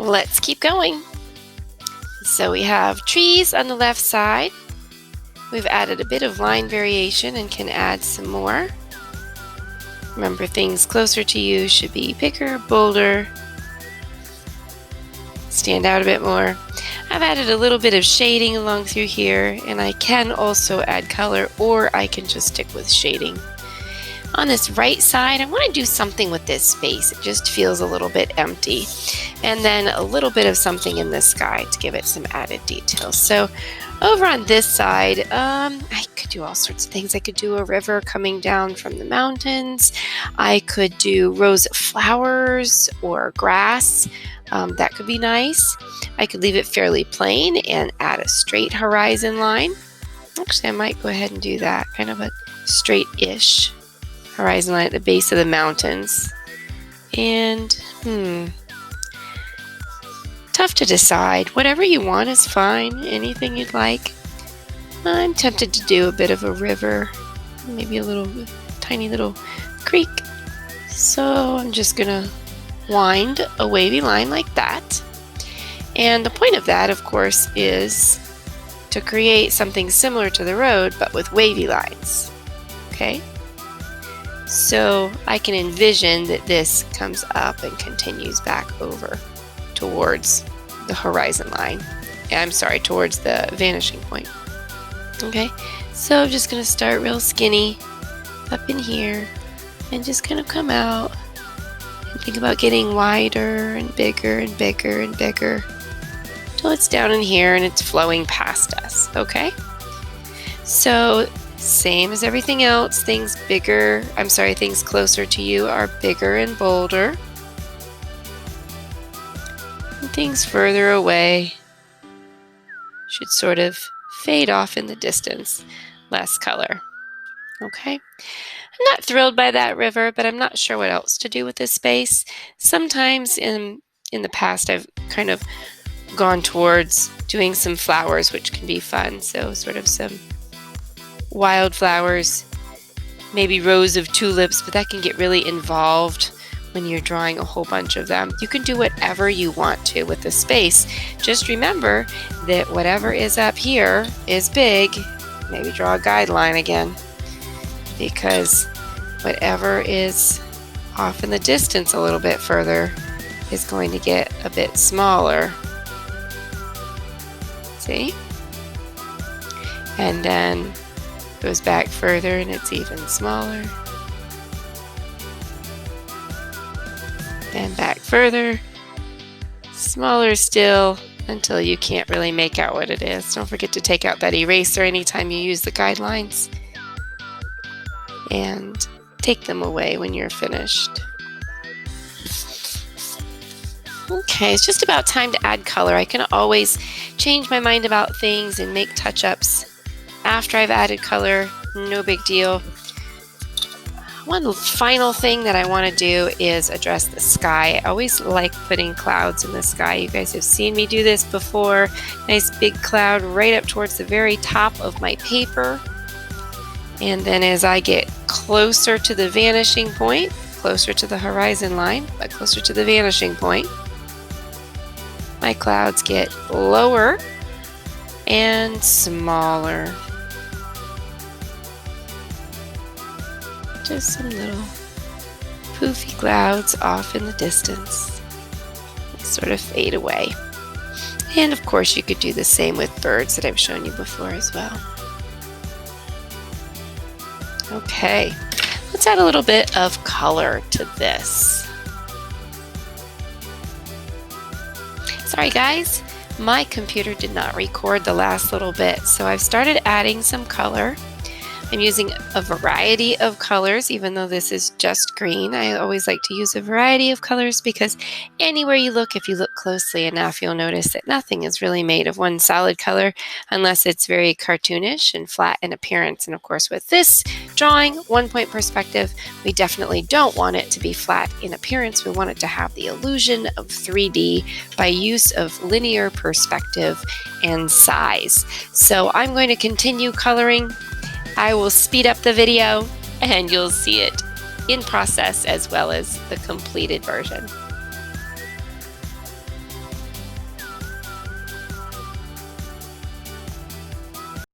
Let's keep going. So we have trees on the left side. We've added a bit of line variation and can add some more. Remember, things closer to you should be bigger, bolder, stand out a bit more. I've added a little bit of shading along through here, and I can also add color, or I can just stick with shading. On this right side, I want to do something with this space. It just feels a little bit empty. And then a little bit of something in the sky to give it some added detail. So over on this side, I could do all sorts of things. I could do a river coming down from the mountains. I could do rows of flowers or grass. That could be nice. I could leave it fairly plain and add a straight horizon line. Actually, I might go ahead and do that. Kind of a straight-ish horizon line at the base of the mountains. And, tough to decide. Whatever you want is fine. Anything you'd like. I'm tempted to do a bit of a river. Maybe a little, tiny little creek. So I'm just going to wind a wavy line like that. And the point of that, of course, is to create something similar to the road, but with wavy lines. Okay? So I can envision that this comes up and continues back over towards the horizon line. I'm sorry, towards the vanishing point. Okay? So I'm just going to start real skinny up in here and just kind of come out and think about getting wider and bigger and bigger and bigger till it's down in here and it's flowing past us. Okay? So same as everything else, things closer to you are bigger and bolder. And things further away should sort of fade off in the distance, less color. Okay? I'm not thrilled by that river, but I'm not sure what else to do with this space. Sometimes in the past, I've kind of gone towards doing some flowers, which can be fun. So sort of some wildflowers, maybe rows of tulips, but that can get really involved when you're drawing a whole bunch of them. You can do whatever you want to with the space. Just remember that whatever is up here is big. Maybe draw a guideline again, because whatever is off in the distance a little bit further is going to get a bit smaller. See? And then goes back further and it's even smaller. And back further, smaller still, until you can't really make out what it is. Don't forget to take out that eraser anytime you use the guidelines, and take them away when you're finished. Okay, it's just about time to add color. I can always change my mind about things and make touch-ups after I've added color. No big deal. One final thing that I want to do is address the sky. I always like putting clouds in the sky. You guys have seen me do this before. Nice big cloud right up towards the very top of my paper. And then as I get closer to the vanishing point, closer to the horizon line, but closer to the vanishing point, my clouds get lower and smaller. Just some little poofy clouds off in the distance. They sort of fade away. And of course you could do the same with birds that I've shown you before as well. Okay, let's add a little bit of color to this. Sorry guys, my computer did not record the last little bit, so I've started adding some color. I'm using a variety of colors, even though this is just green. I always like to use a variety of colors because anywhere you look, if you look closely enough, you'll notice that nothing is really made of one solid color unless it's very cartoonish and flat in appearance. And of course, with this drawing, 1-point perspective, we definitely don't want it to be flat in appearance. We want it to have the illusion of 3D by use of linear perspective and size. So I'm going to continue coloring. I will speed up the video and you'll see it in process as well as the completed version.